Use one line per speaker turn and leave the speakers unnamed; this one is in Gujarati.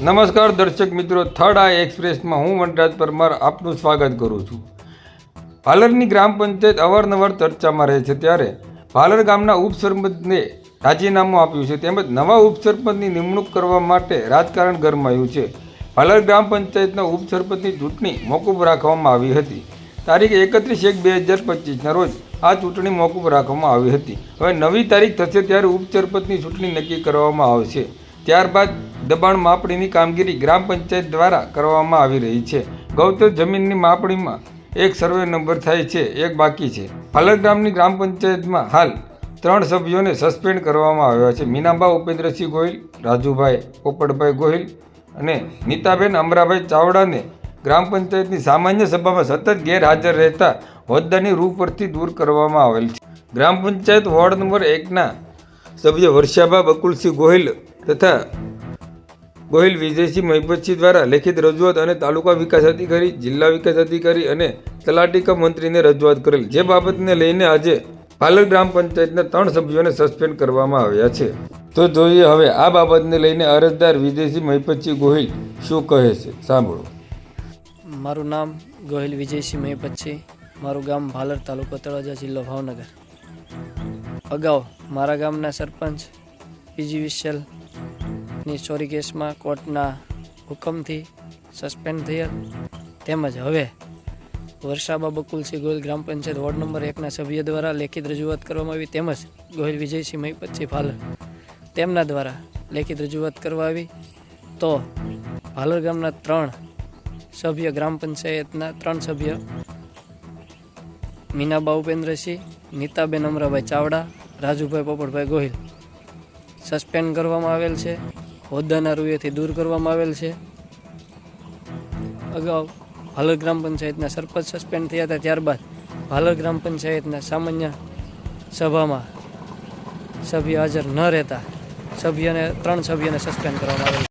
નમસ્કાર દર્શક મિત્રો, થર્ડ આઈ એક્સપ્રેસમાં હું વનરાજ પરમાર આપનું સ્વાગત કરું છું। ભાલરની ગ્રામ પંચાયત અવારનવાર ચર્ચામાં રહે છે, ત્યારે ભાલર ગામના ઉપસરપંચને રાજીનામું આપ્યું છે, તેમજ નવા ઉપસરપંચની નિમણૂક કરવા માટે રાજકારણ ગરમાયું છે। ભાલર ગ્રામ પંચાયતના ઉપસરપંચની ચૂંટણી મોકૂફ રાખવામાં આવી હતી। તારીખ 31/1/2025ના રોજ આ ચૂંટણી મોકૂફ રાખવામાં આવી હતી। હવે નવી તારીખ થશે ત્યારે ઉપસરપંચની ચૂંટણી નક્કી કરવામાં આવશે। ત્યારબાદ દબાણ માપણીની કામગીરી ગ્રામ પંચાયત દ્વારા કરવામાં આવી રહી છે। ગૌચર જમીનની માપણીમાં એક સર્વે નંબર થાય છે, એક બાકી છે। ભાલર ગામની ગ્રામ પંચાયતમાં હાલ 3 સભ્યોને સસ્પેન્ડ કરવામાં આવ્યા છે। મીનાબા ઉપેન્દ્રસિંહ ગોહિલ, રાજુભાઈ પોપટભાઈ ગોહિલ અને નીતાબેન અમરાભાઈ ચાવડાને ગ્રામ પંચાયતની સામાન્ય સભામાં સતત ગેરહાજર રહેતા હોદ્દાની રૂ પરથી દૂર કરવામાં આવેલ છે। ગ્રામ પંચાયત વોર્ડ નંબર 1ના સભ્ય વર્ષાબા બકુલસિંહ ગોહિલ તથા ગોહિલ વિજયસિંહ મહિપતસિંહ દ્વારા લેખિત રજૂઆત અને તાલુકા વિકાસ અધિકારી, જિલ્લા વિકાસ અધિકારી અને તલાટી કમ મંત્રીને રજૂઆત કરેલ, જે બાબતને લઈને આજે ભાલર ગ્રામ પંચાયતના 3 સભ્યોને સસ્પેન્ડ કરવામાં આવ્યા છે। તો જોઈએ હવે આ બાબતને લઈને અરજદાર વિજયસિંહ મહિપતસિંહ ગોહિલ શું કહે છે, સાંભળો।
મારું નામ ગોહિલ વિજયસિંહ મહિપતસિંહ, મારું ગામ ભાલર, તાલુકો તળાજા, જિલ્લો ભાવનગર। અગાઉ મારા ગામના સરપંચ પીજી વિશલની ચોરી કેસમાં કોર્ટના હુકમથી સસ્પેન્ડ થયેલ, તેમજ હવે વર્ષાબા બકુલસિંહ ગોહિલ ગ્રામ પંચાયત વોર્ડ નંબર 1ના સભ્ય દ્વારા લેખિત રજૂઆત કરવામાં આવી, તેમજ ગોહિલ વિજયસિંહ મહિપતસિંહ ભાલર તેમના દ્વારા લેખિત રજૂઆત કરવા આવી, તો ભાલર ગામના 3 સભ્ય, ગ્રામ પંચાયતના 3 સભ્ય મીનાબા ઉપેન્દ્રસિંહ, નીતાબેન અમરાભાઈ ચાવડા, રાજુભાઈ પોપટભાઈ ગોહિલ સસ્પેન્ડ કરવામાં આવેલ છે, હોદ્દાના રૂએથી દૂર કરવામાં આવેલ છે। અગાઉ ભાલર ગ્રામ પંચાયતના સરપંચ સસ્પેન્ડ થયા હતા, ત્યારબાદ ભાલર ગ્રામ પંચાયતના સામાન્ય સભામાં સભ્ય હાજર ન રહેતા 3 સભ્યોને સસ્પેન્ડ કરવામાં આવેલ છે।